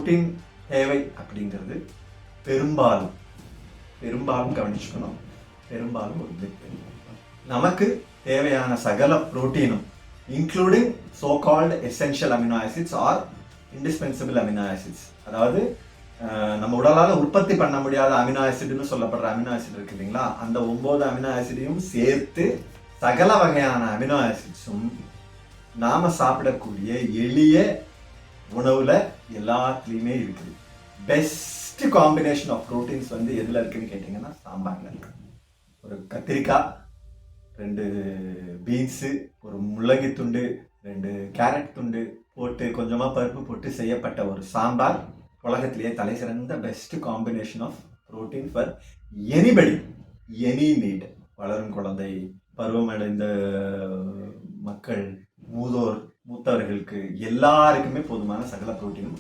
Protein தேவை அப்படிங்கிறது பெரும்பாலும் கவனிச்சுக்கணும். பெரும்பாலும் ஒரு big நமக்கு தேவையான சகல புரோட்டீனும் including so called essential amino acids or indispensable amino acids, அதாவது நம்ம உடலால் உற்பத்தி பண்ண முடியாத அமினோ ஆசிட்னு சொல்லப்படுற அமினோ ஆசிட் இருக்கு இல்லைங்களா, அந்த 9 அமினோ ஆசிடையும் சேர்த்து சகல வகையான அமினோ ஆசிட்ஸும் நாம சாப்பிடக்கூடிய எளிய உணவுல எல்லாத்துலேயுமே இருக்குது. பெஸ்ட் காம்பினேஷன் ஆஃப் ப்ரோட்டீன்ஸ் வந்து எதில் இருக்குன்னு கேட்டிங்கன்னா சாம்பாரில் இருக்கு. ஒரு கத்திரிக்காய், 2 பீன்ஸு, ஒரு முள்ளங்கி துண்டு, 2 கேரட் துண்டு போட்டு கொஞ்சமாக பருப்பு போட்டு செய்யப்பட்ட ஒரு சாம்பார் உலகத்திலேயே தலை சிறந்த best combination of protein for anybody, any need. வளரும் குழந்தை, பருவமடைந்த மக்கள், மூத்தவர்களுக்கு எல்லாருக்குமே போதுமான சகல ப்ரோட்டீனும்